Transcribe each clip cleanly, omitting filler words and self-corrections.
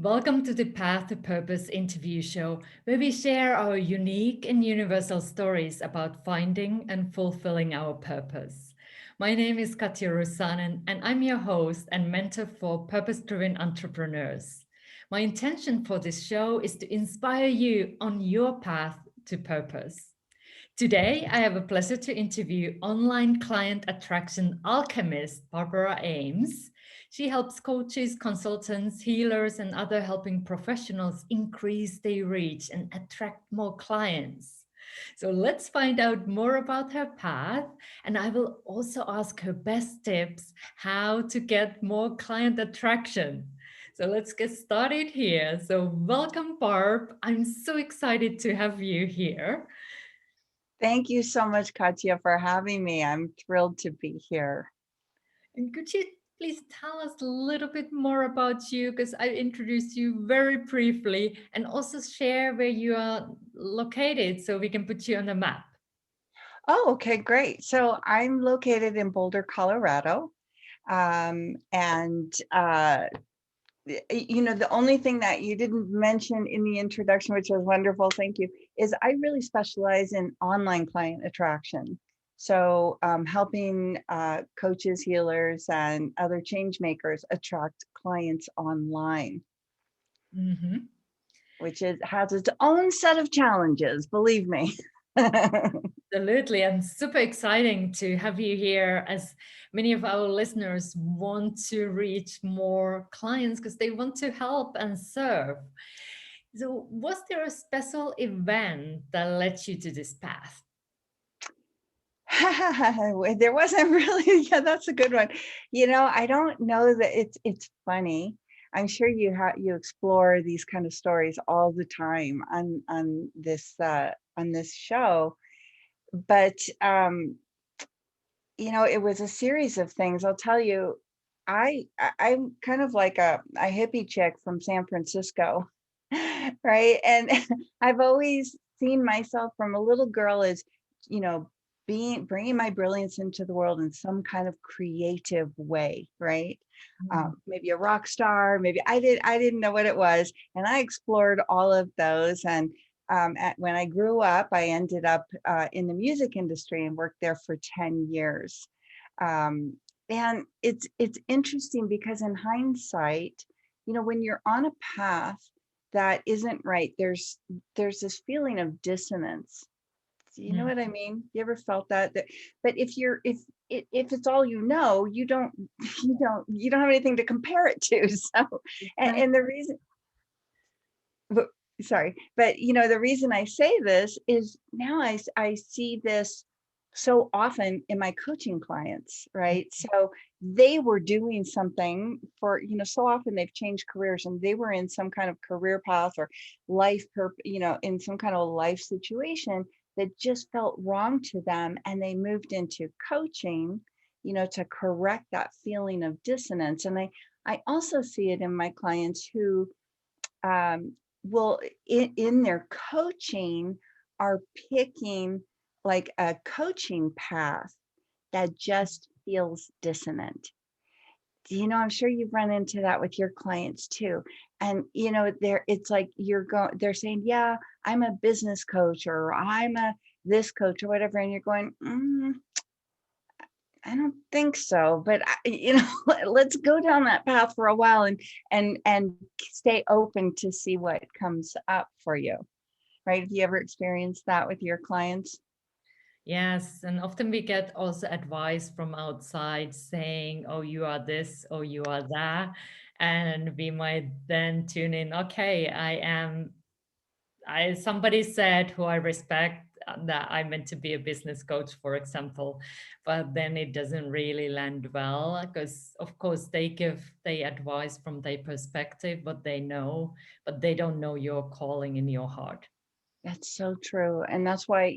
Welcome to the Path to Purpose interview show, where we share our unique and universal stories about finding and fulfilling our purpose. My name is Katja, and I'm your host and mentor for purpose driven entrepreneurs. My intention for this show is to inspire you on your path to purpose. Today, I have a pleasure to interview online client attraction alchemist Barbera Ames. She helps coaches, consultants, healers, and other helping professionals increase their reach and attract more clients. So let's find out more about her path, and I will also ask her best tips how to get more client attraction. So let's get started here. So, welcome, Barb. I'm so excited to have you here. Thank you so much, Katya, for having me. I'm thrilled to be here. And could you please tell us a little bit more about you? Because I introduced you very briefly, and also share where you are located so we can put you on the map. Oh, okay, great. So I'm located in Boulder, Colorado. And the only thing that you didn't mention in the introduction, which was wonderful, thank you, is I really specialize in online client attraction. So helping coaches, healers, and other change makers attract clients online, Mhm. which has its own set of challenges, believe me. Absolutely. And super exciting to have you here, as many of our listeners want to reach more clients because they want to help and serve. So, was there a special event that led you to this path? There wasn't really, yeah, that's a good one. I don't know that it's funny. I'm sure you explore these kind of stories all the time on this show. But it was a series of things. I'll tell you, I'm kind of like a hippie chick from San Francisco, right? And I've always seen myself from a little girl as, you know, bringing my brilliance into the world in some kind of creative way, right? Mm. Maybe a rock star, maybe I didn't know what it was, and I explored all of those. And when I grew up, I ended up in the music industry and worked there for 10 years. Um, and it's interesting because in hindsight, when you're on a path that isn't right, there's this feeling of dissonance. Do you know Mm. what I mean? You ever felt that? But if it's all you don't you don't have anything to compare it to. So, and the reason, but- sorry, but the reason I say this is now I see this so often in my coaching clients, right? So they were doing something for, so often they've changed careers and they were in some kind of career path or in some kind of life situation that just felt wrong to them. And they moved into coaching, to correct that feeling of dissonance. And I also see it in my clients who will in their coaching are picking like a coaching path that just feels dissonant. I'm sure you've run into that with your clients too. And it's like they're saying, yeah, I'm a business coach or I'm a this coach or whatever, and you're going, I don't think so, but let's go down that path for a while and stay open to see what comes up for you. Right? Have you ever experienced that with your clients? Yes, and often we get also advice from outside saying, oh, you are this or you are that. And we might then tune in, okay, somebody said who I respect that I'm meant to be a business coach, for example, but then it doesn't really land well because of course they advise from their perspective, what they know, but they don't know your calling in your heart. That's so true. And that's why,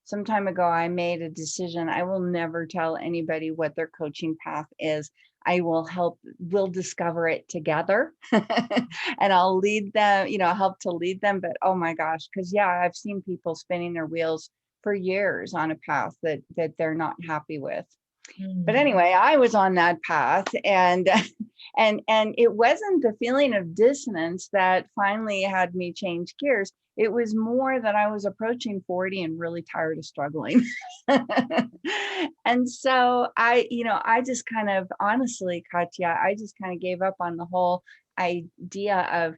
some time ago, I made a decision. I will never tell anybody what their coaching path is. We'll discover it together and I'll lead them, help to lead them. But oh my gosh, because yeah, I've seen people spinning their wheels for years on a path that they're not happy with. But Mm. anyway, I was on that path, and and it wasn't the feeling of dissonance that finally had me change gears. It was more that I was approaching 40 and really tired of struggling. And so I just kind of, honestly, Katja, I just kind of gave up on the whole idea of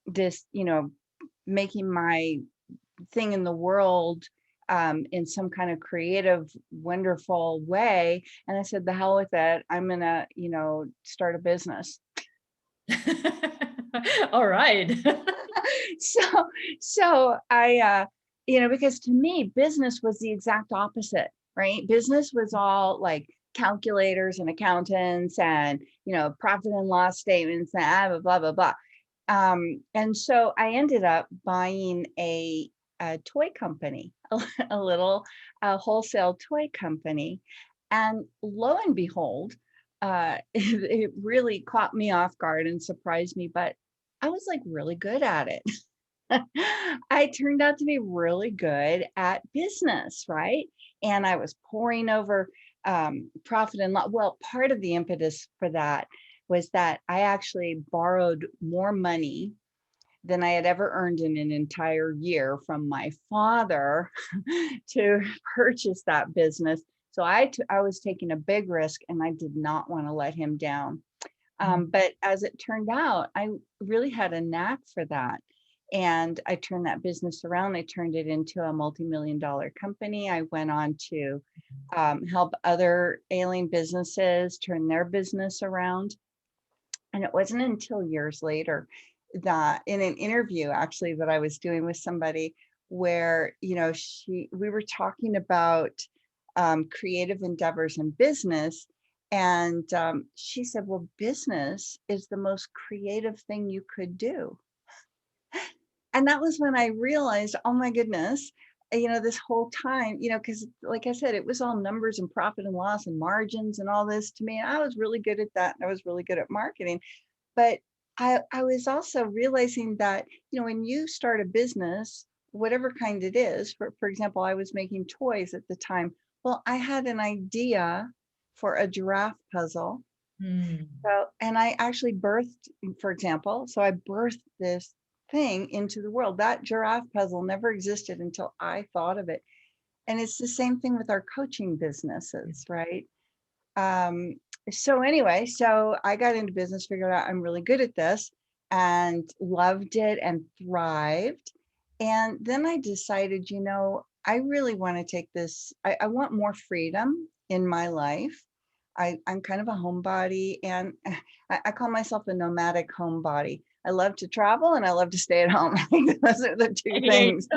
this, making my thing in the world in some kind of creative, wonderful way. And I said, the hell with it. I'm going to, start a business. All right. so, so because to me, business was the exact opposite, right? Business was all like calculators and accountants and, profit and loss statements and blah, blah, blah. And so I ended up buying a toy company, a little wholesale toy company. And lo and behold, it really caught me off guard and surprised me, but I was like really good at it. I turned out to be really good at business, right? And I was pouring over profit and loss. Well, part of the impetus for that was that I actually borrowed more money than I had ever earned in an entire year from my father to purchase that business. So I was taking a big risk, and I did not want to let him down. But as it turned out, I really had a knack for that. And I turned that business around. I turned it into a multi-million-dollar company. I went on to help other ailing businesses turn their business around. And it wasn't until years later that, in an interview actually that I was doing with somebody, where we were talking about creative endeavors in business, and she said, well, business is the most creative thing you could do. And that was when I realized, oh my goodness, this whole time, because like I said, it was all numbers and profit and loss and margins and all this to me. And I was really good at that. And I was really good at marketing. But I was also realizing that, when you start a business, whatever kind it is, for example, I was making toys at the time. Well, I had an idea for a giraffe puzzle. Mm. So, and I actually birthed, for example, so I birthed this thing into the world. That giraffe puzzle never existed until I thought of it. And it's the same thing with our coaching businesses, right? So anyway, so I got into business, figured out I'm really good at this, and loved it and thrived. And then I decided, I really want to take this, I want more freedom in my life. I'm kind of a homebody, and I call myself a nomadic homebody. I love to travel and I love to stay at home. I think those are the two things.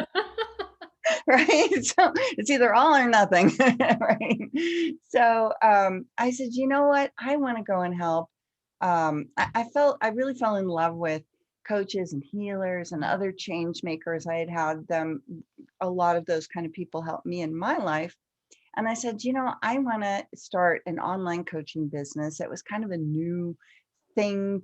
Right? So it's either all or nothing. Right? So I said, you know what? I want to go and help. I really fell in love with coaches and healers and other change makers. I had them, a lot of those kind of people help me in my life. And I said, I want to start an online coaching business. It was kind of a new thing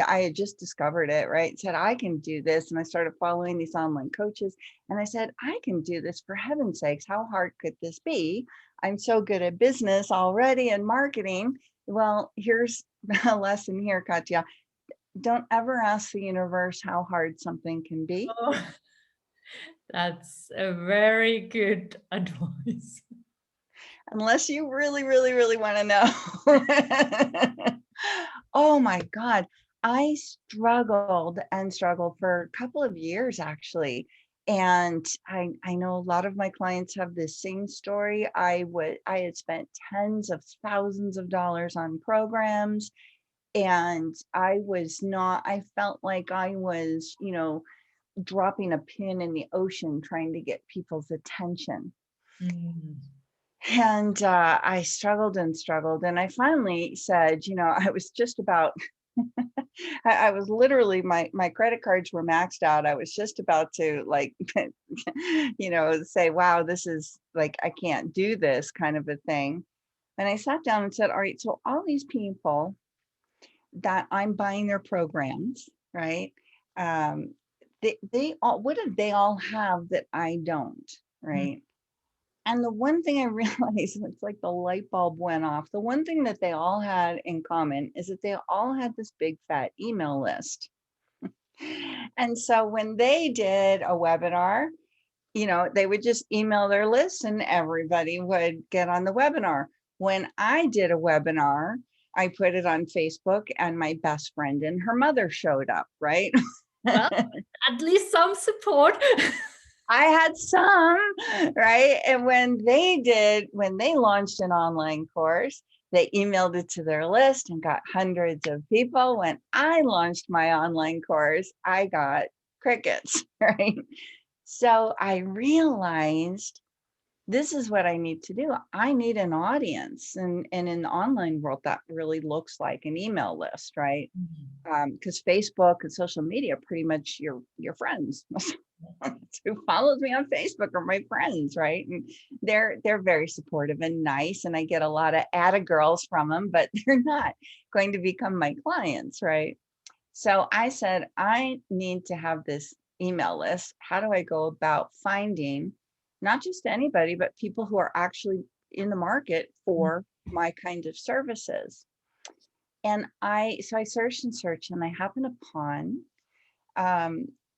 I had just discovered it, right? Said, I can do this. And I started following these online coaches. And I said, I can do this, for heaven's sakes. How hard could this be? I'm so good at business already and marketing. Well, here's a lesson here, Katja. Don't ever ask the universe how hard something can be. Oh, that's a very good advice. Unless you really, really, really want to know. Oh my God. I struggled and struggled for a couple of years, actually. And I know a lot of my clients have this same story. I had spent tens of thousands of dollars on programs, and I felt like I was, dropping a pin in the ocean trying to get people's attention. Mm. And I struggled and struggled. And I finally said, I was just about, I was literally, my credit cards were maxed out. I was just about to say, wow, this is like, I can't do this kind of a thing. And I sat down and said, all right, so all these people that I'm buying their programs, right? They all, what do they all have that I don't, right? And the one thing I realized, it's like the light bulb went off. The one thing that they all had in common is that they all had this big fat email list. And so when they did a webinar, they would just email their list and everybody would get on the webinar. When I did a webinar, I put it on Facebook and my best friend and her mother showed up, right? Well, at least some support. I had some, right? And when they launched an online course, they emailed it to their list and got hundreds of people. When I launched my online course, I got crickets, right? So I realized this is what I need to do. I need an audience. And in the online world, that really looks like an email list, right? Because Facebook and social media are pretty much your friends. Who follows me on Facebook are my friends, right? And they're very supportive and nice. And I get a lot of atta girls from them, but they're not going to become my clients, right? So I said, I need to have this email list. How do I go about finding not just anybody, but people who are actually in the market for my kind of services? And I searched and searched, and I happened upon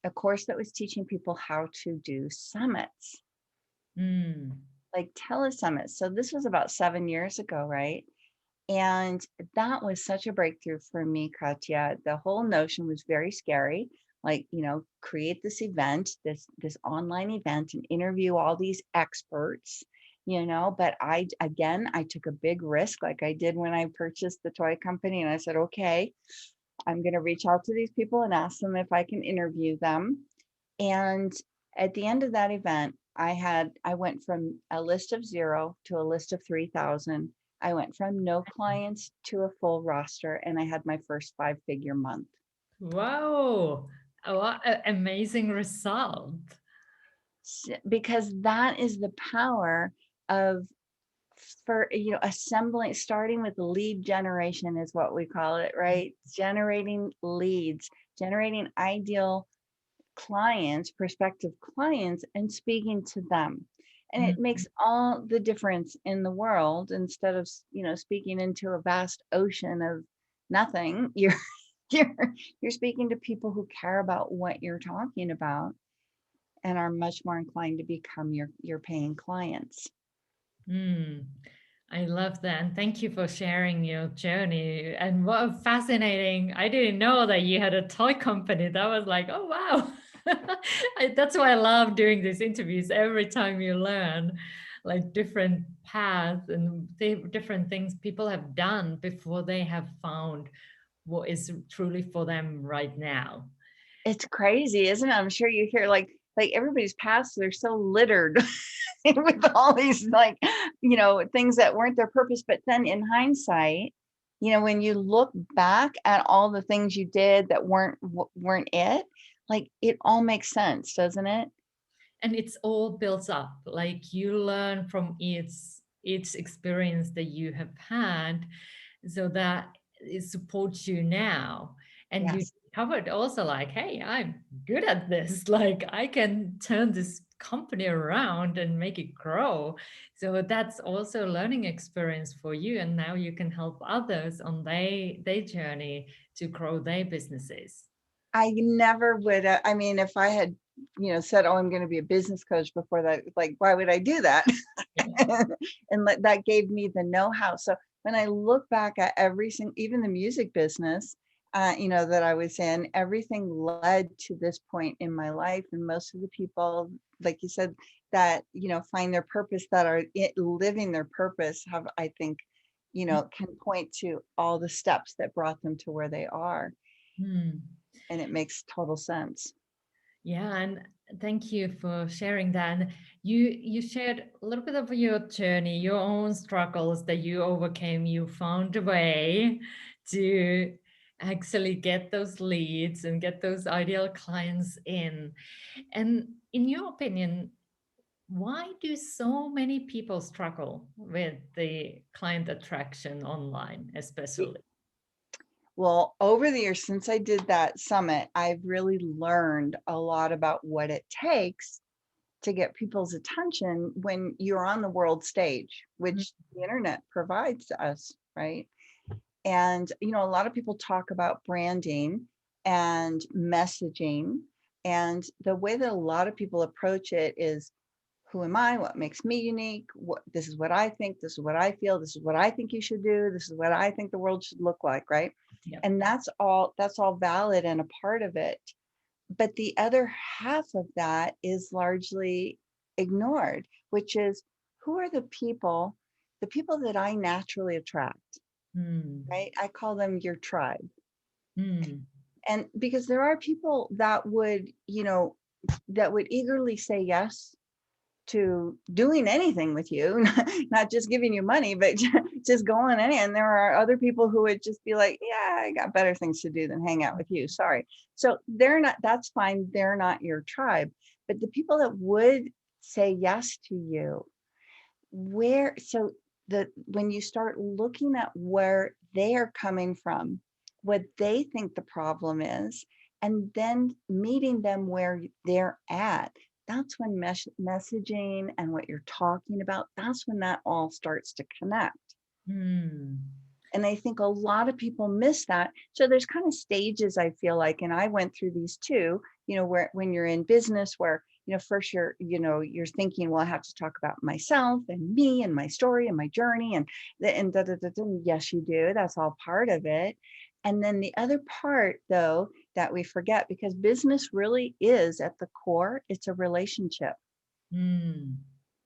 a course that was teaching people how to do summits, like telesummits. So this was about 7 years ago, right? And that was such a breakthrough for me, Katja. The whole notion was very scary. Like, create this event, this online event, and interview all these experts, but I took a big risk, like I did when I purchased the toy company. And I said, okay, I'm going to reach out to these people and ask them if I can interview them. And at the end of that event, I went from a list of 0 to a list of 3,000. I went from no clients to a full roster, and I had my first 5-figure month. Wow. What an amazing result. Because that is the power of assembling, starting with lead generation is what we call it, right? Generating leads, generating ideal clients, prospective clients, and speaking to them. And it makes all the difference in the world. Instead of, speaking into a vast ocean of nothing, you're speaking to people who care about what you're talking about and are much more inclined to become your paying clients. I love that. And thank you for sharing your journey. And what fascinating. I didn't know that you had a toy company. That was like, oh, wow. That's why I love doing these interviews. Every time you learn like different paths and different things people have done before they have found what is truly for them right now. It's crazy, isn't it? I'm sure you hear like everybody's paths, they're so littered with all these things that weren't their purpose. But then in hindsight, when you look back at all the things you did that weren't it, like it all makes sense, doesn't it? And it's all built up. Like you learn from each experience that you have had, so that it supports you now. And you Yes. covered also like, hey, I'm good at this. Like I can turn this company around and make it grow. So that's also a learning experience for you. And now you can help others on their journey to grow their businesses. I never would. I mean, if I had, said, "Oh, I'm going to be a business coach," before that, like, why would I do that? And that gave me the know-how. So when I look back at everything, even the music business, that I was in, everything led to this point in my life. And most of the people, like you said, that find their purpose, that are living their purpose, have, I think, can point to all the steps that brought them to where they are. And it makes total sense. Yeah, and thank you for sharing that. And you shared a little bit of your journey, your own struggles that you overcame. You found a way to actually get those leads and get those ideal clients in. And in your opinion, why do so many people struggle with the client attraction online, especially? Well, over the years, since I did that summit, I've really learned a lot about what it takes to get people's attention when you're on the world stage, which the internet provides to us, right? And, you know, a lot of people talk about branding and messaging. And the way that a lot of people approach it is, who am I? What makes me unique? This is what I think. This is what I feel. This is what I think you should do. This is what I think the world should look like, right? Yep. And that's all valid and a part of it. But the other half of that is largely ignored, which is, who are the people that I naturally attract, right? I call them your tribe. And because there are people that would, you know, that would eagerly say yes to doing anything with you, not just giving you money, but just going in. And there are other people who would just be like, yeah, I got better things to do than hang out with you. Sorry. So they're not, that's fine. They're not your tribe. But the people that would say yes to you, when you start looking at where they are coming from, what they think the problem is, and then meeting them where they're at, that's when messaging and what you're talking about, that's when that all starts to connect. And I think a lot of people miss that. So there's kind of stages, I feel like, and I went through these too, you know, where when you're in business, where, you know, first you're thinking, well, I have to talk about myself and me and my story and my journey and yes, you do. That's all part of it. And then the other part, though, that we forget, because business really is at the core, it's a relationship.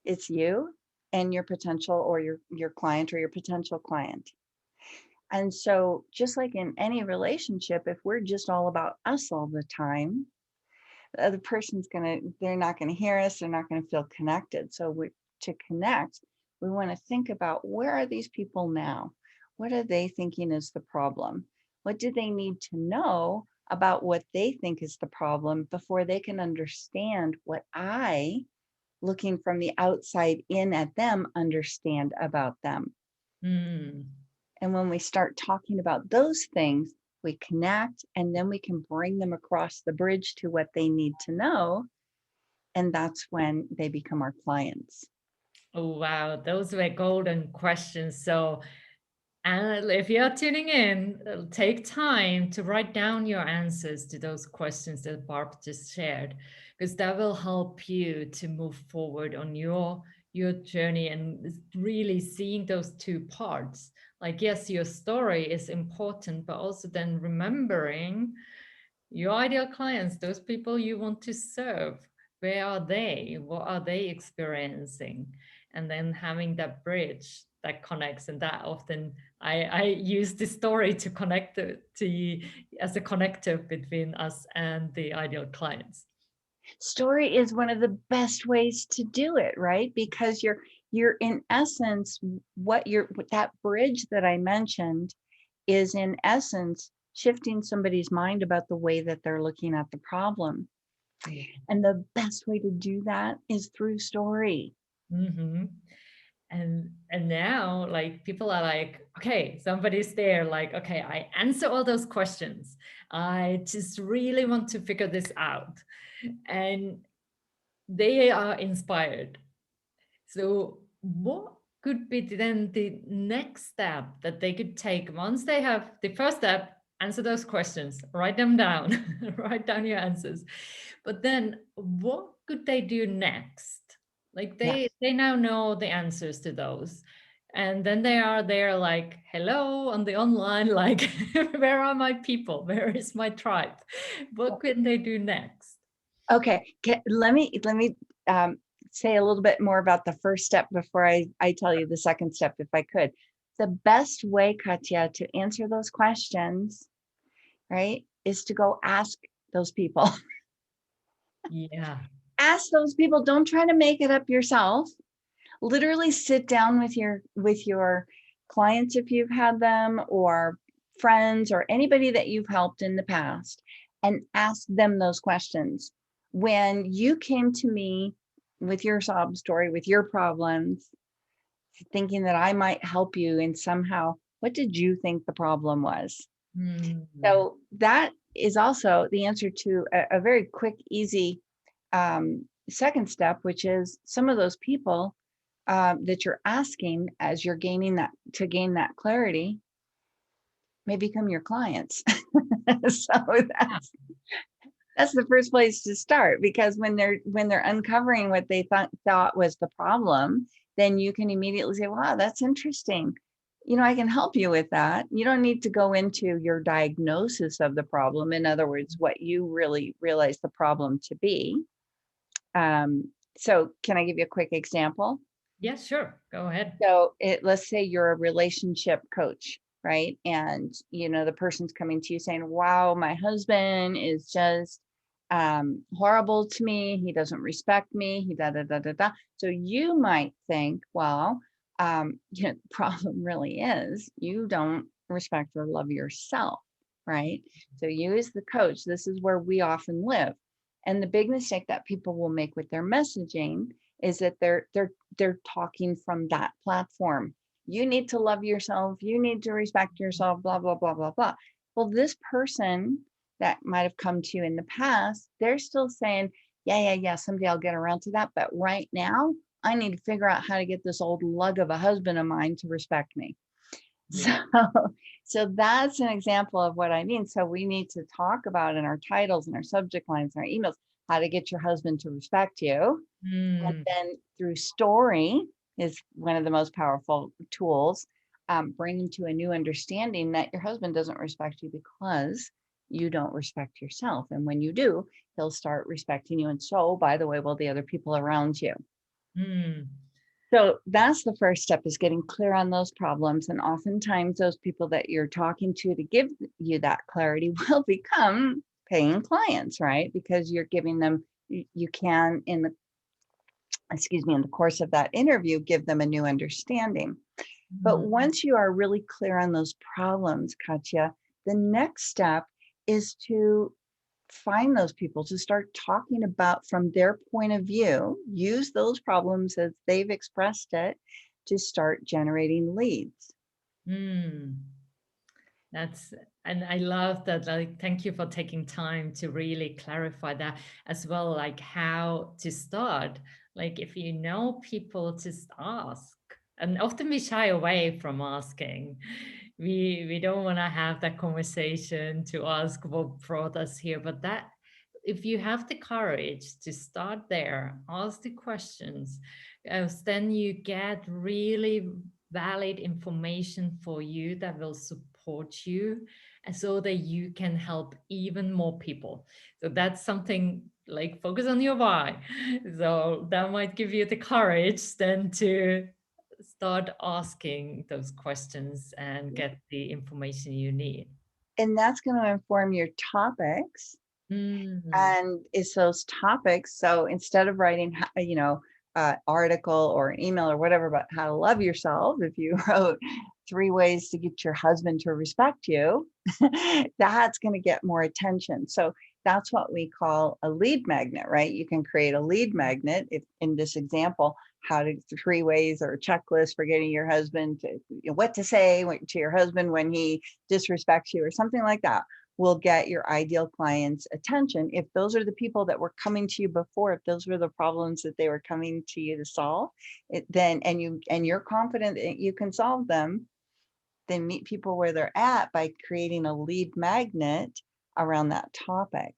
It's you and your potential, or your client or your potential client. And so just like in any relationship, if we're just all about us all the time, the other person's they're not going to hear us. They're not going to feel connected. So to connect, we want to think about, where are these people now? What are they thinking is the problem? What do they need to know about what they think is the problem before they can understand what I, looking from the outside in at them, understand about them? And when we start talking about those things, we connect, and then we can bring them across the bridge to what they need to know. And that's when they become our clients. Oh, wow. Those were golden questions. So, and if you're tuning in, take time to write down your answers to those questions that Barb just shared, because that will help you to move forward on your journey and really seeing those two parts. Like, yes, your story is important, but also then remembering your ideal clients, those people you want to serve. Where are they? What are they experiencing? And then having that bridge that connects. And that often I use the story to connect to you as a connector between us and the ideal clients. Story is one of the best ways to do it, right? Because you're in essence, that bridge that I mentioned is in essence shifting somebody's mind about the way that they're looking at the problem. And the best way to do that is through story. And now, like, people are like, okay, somebody's there, like, okay, I answer all those questions. I just really want to figure this out. And they are inspired. So what could be then the next step that they could take once they have the first step? Answer those questions, write them down, write down your answers. But then what could they do next? Like they now know the answers to those. And then they are there like, hello, on the online, like, where are my people? Where is my tribe? What can they do next? Okay, let me say a little bit more about the first step before I tell you the second step, if I could. The best way, Katja, to answer those questions, right, is to go ask those people. Yeah. Ask those people. Don't try to make it up yourself. Literally sit down with your clients, if you've had them, or friends, or anybody that you've helped in the past, and ask them those questions. When you came to me with your sob story, with your problems, thinking that I might help you, and somehow, what did you think the problem was? So that is also the answer to a very quick, easy second step, which is some of those people that you're asking as you're gaining that, to gain that clarity, may become your clients. So that's the first place to start, because when they're uncovering what they thought was the problem, then you can immediately say, wow, that's interesting. I can help you with that. You don't need to go into your diagnosis of the problem. In other words, what you really realize the problem to be. So can I give you a quick example? Yeah, sure. Go ahead. So let's say you're a relationship coach, right? And the person's coming to you saying, wow, my husband is just horrible to me. He doesn't respect me. He da da da da da. So you might think, well, the problem really is you don't respect or love yourself, right? So you as the coach, this is where we often live. And the big mistake that people will make with their messaging is that they're talking from that platform. You need to love yourself. You need to respect yourself, blah, blah, blah, blah, blah. Well, this person that might have come to you in the past, they're still saying, yeah, someday I'll get around to that. But right now, I need to figure out how to get this old lug of a husband of mine to respect me. Yeah. So that's an example of what I mean. So we need to talk about in our titles and our subject lines and our emails, how to get your husband to respect you. And then through story is one of the most powerful tools, bringing to a new understanding that your husband doesn't respect you because you don't respect yourself. And when you do, he'll start respecting you. And so, by the way, will the other people around you. So that's the first step, is getting clear on those problems. And oftentimes those people that you're talking to give you that clarity will become paying clients, right? Because you're giving them, you can, in the course of that interview, give them a new understanding. But once you are really clear on those problems, Katja, the next step is to find those people, to start talking about from their point of view, use those problems as they've expressed it to start generating leads. And I love that. Like, thank you for taking time to really clarify that as well, like how to start. Like, if you know people, just ask. And often we shy away from asking. We don't want to have that conversation to ask what brought us here. But that, if you have the courage to start there, ask the questions, then you get really valid information for you that will support you, and so that you can help even more people. So that's something, like, focus on your why. So that might give you the courage then to start asking those questions and get the information you need. And that's going to inform your topics. And it's those topics. So instead of writing, article or email or whatever about how to love yourself, if you wrote 3 ways to get your husband to respect you, that's going to get more attention. So that's what we call a lead magnet, right? You can create a lead magnet. If in this example, 3 ways or a checklist for getting your husband to, what to say to your husband when he disrespects you, or something like that, will get your ideal client's attention. If those are the people that were coming to you before, if those were the problems that they were coming to you to solve, and you're confident that you can solve them, then meet people where they're at by creating a lead magnet around that topic.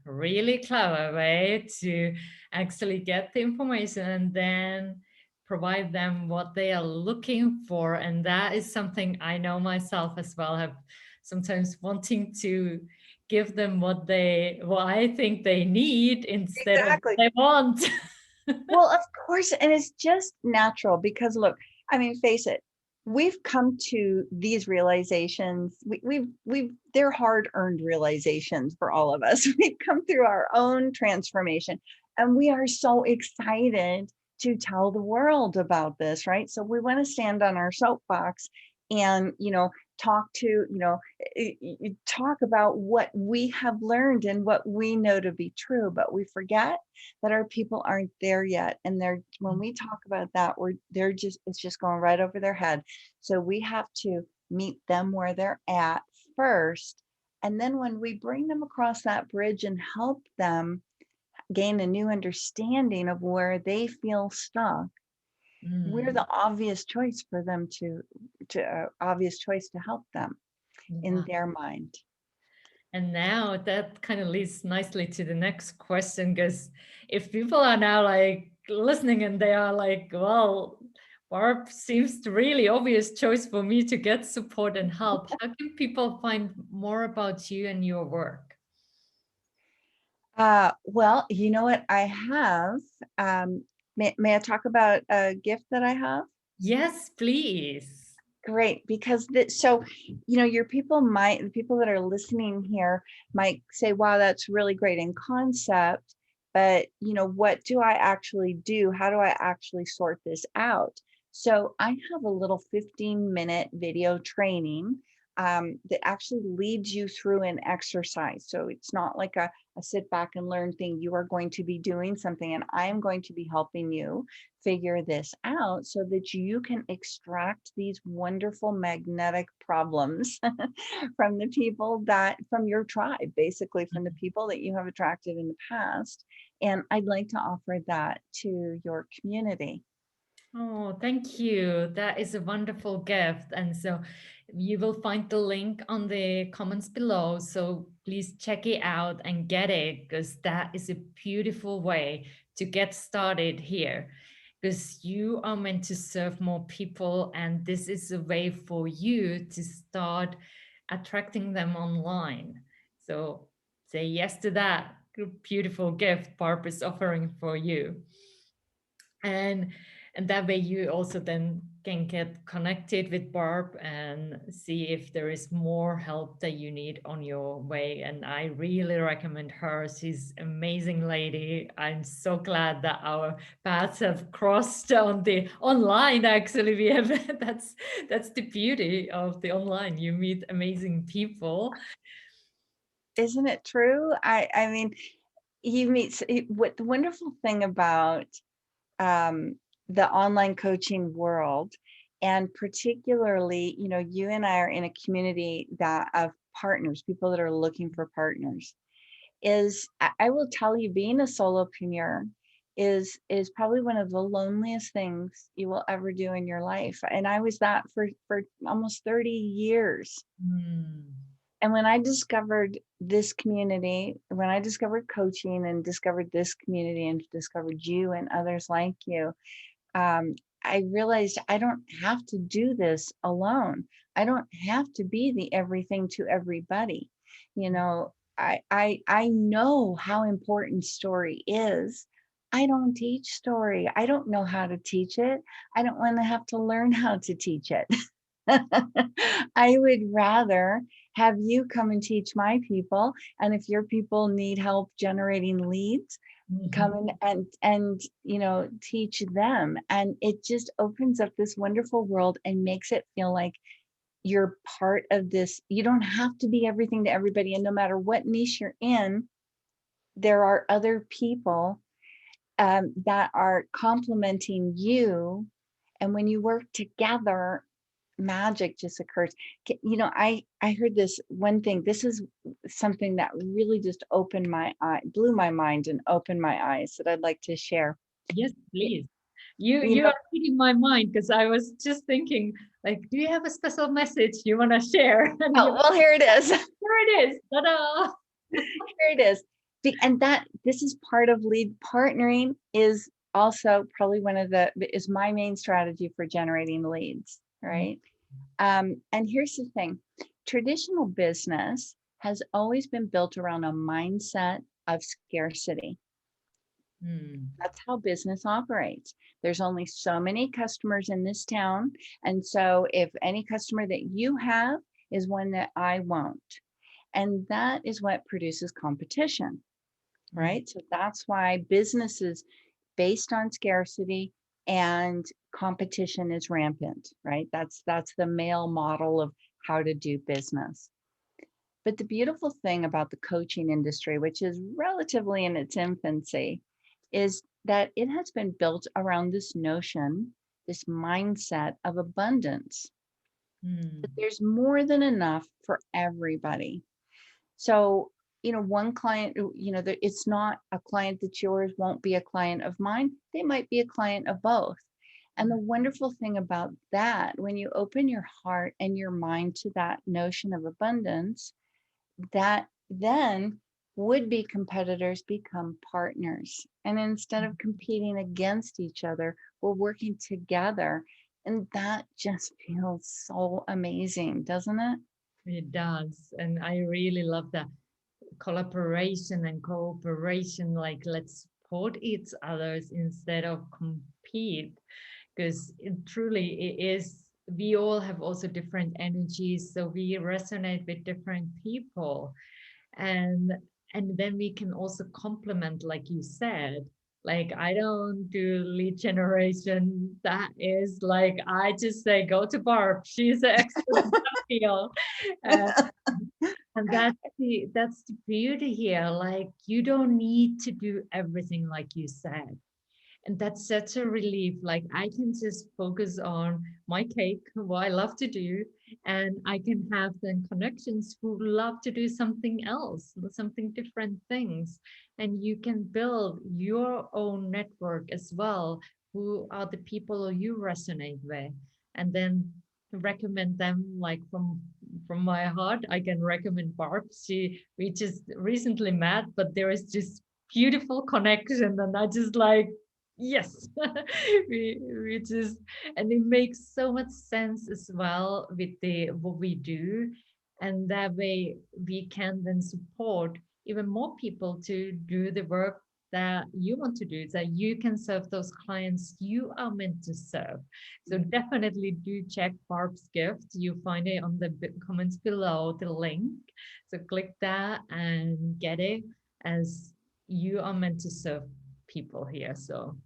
Really clever way to actually get the information and then provide them what they are looking for. And that is something I know myself as well, have sometimes wanting to give them what I think they need instead of what Exactly. they want. Well, of course, and it's just natural, because look, I mean, face it, we've come to these realizations. They're hard-earned realizations for all of us. We've come through our own transformation, and we are so excited to tell the world about this, right? So we want to stand on our soapbox and, talk about what we have learned and what we know to be true, but we forget that our people aren't there yet. And when we talk about that, it's just going right over their head. So we have to meet them where they're at first. And then when we bring them across that bridge and help them gain a new understanding of where they feel stuck, we're the obvious choice for them to obvious choice to help them in Wow. their mind. And now that kind of leads nicely to the next question, because if people are now like listening and they are like, well, Barb seems the really obvious choice for me to get support and help. How can people find more about you and your work? Well, you know what I have? May I talk about a gift that I have? Yes, please. Great, because so, the people that are listening here might say, wow, that's really great in concept, but what do I actually do? How do I actually sort this out? So I have a little 15-minute video training that actually leads you through an exercise. So it's not like a sit back and learn thing. You are going to be doing something, and I am going to be helping you figure this out so that you can extract these wonderful magnetic problems from your tribe, basically from the people that you have attracted in the past. And I'd like to offer that to your community. Oh, thank you. That is a wonderful gift. And so you will find the link on the comments below. So please check it out and get it, because that is a beautiful way to get started here. Because you are meant to serve more people, and this is a way for you to start attracting them online. So say yes to that beautiful gift Barb is offering for you. and and that way you also then can get connected with Barb and see if there is more help that you need on your way. And I really recommend her. She's amazing lady. I'm so glad that our paths have crossed on the online. Actually, we have that's the beauty of the online. You meet amazing people. Isn't it true? I mean, what the wonderful thing about um, the online coaching world, and particularly, you and I are in a community that of partners, people that are looking for partners, is I will tell you, being a solopreneur is probably one of the loneliest things you will ever do in your life. And I was that for almost 30 years. Hmm. And when I discovered this community, when I discovered coaching and discovered this community and discovered you and others like you, I realized I don't have to do this alone. I don't have to be the everything to everybody. I know how important story is. I don't teach story. I don't know how to teach it. I don't want to have to learn how to teach it. I would rather have you come and teach my people. And if your people need help generating leads, come Mhm. in and teach them. And it just opens up this wonderful world and makes it feel like you're part of this. You don't have to be everything to everybody. And no matter what niche you're in, there are other people that are complementing you. And when you work together, magic just occurs. I heard this one thing. This is something that really just opened my eye, blew my mind and opened my eyes, that I'd like to share. Yes, Y- please. You You you know, are reading my mind, because I was just thinking, like, do you have a special message you want to share? And oh, you, well, here it is. here it is. Ta-da! Here it is. And that this is part of lead partnering, is also probably is my main strategy for generating leads, right? And here's the thing. Traditional business has always been built around a mindset of scarcity. Mm. That's how business operates. There's only so many customers in this town. And so if any customer that you have is one that I won't. And that is what produces competition, Mm. right? So that's why business is based on scarcity and competition is rampant, right? That's the male model of how to do business. But the beautiful thing about the coaching industry, which is relatively in its infancy, is that it has been built around this notion, this mindset of abundance, Mm. that there's more than enough for everybody. So one client, it's not a client that's yours, won't be a client of mine. They might be a client of both. And the wonderful thing about that, when you open your heart and your mind to that notion of abundance, that then would-be competitors become partners. And instead of competing against each other, we're working together. And that just feels so amazing, doesn't it? It does. And I really love that collaboration and cooperation, like let's support each others instead of compete, because it truly it is, we all have also different energies, so we resonate with different people, and then we can also complement, like you said. Like, I don't do lead generation. That is like, I just say go to Barb, she's an expert in that field. And that's the beauty here. Like, you don't need to do everything, like you said. And that's such a relief. Like, I can just focus on my cake, what I love to do, and I can have then connections who love to do something else, something different things. And you can build your own network as well. Who are the people you resonate with? And then recommend them, like from my heart. I can recommend Barb. We just recently met, but there is just beautiful connection, and I just like, yes. We just, and it makes so much sense as well with the what we do, and that way we can then support even more people to do the work that you want to do, that you can serve those clients you are meant to serve. So definitely do check Barb's gift. You find it on the comments below, the link. So click that and get it, as you are meant to serve people here. So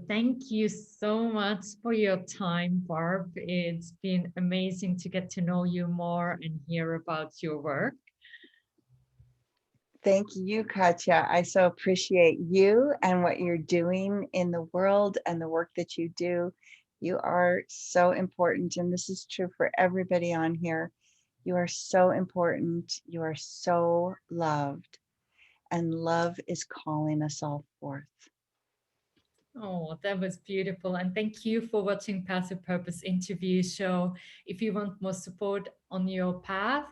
thank you so much for your time, Barb. It's been amazing to get to know you more and hear about your work. Thank you, Katja. I so appreciate you and what you're doing in the world and the work that you do. You are so important, and this is true for everybody on here. You are so important. You are so loved, and love is calling us all forth. Oh, that was beautiful. And thank you for watching Passive Purpose Interview Show. If you want more support on your path,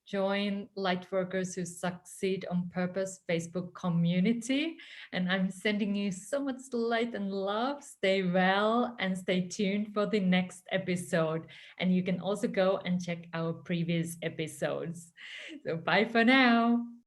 join Lightworkers Who Succeed on Purpose Facebook community. And I'm sending you so much light and love. Stay well and stay tuned for the next episode. And you can also go and check our previous episodes. So bye for now.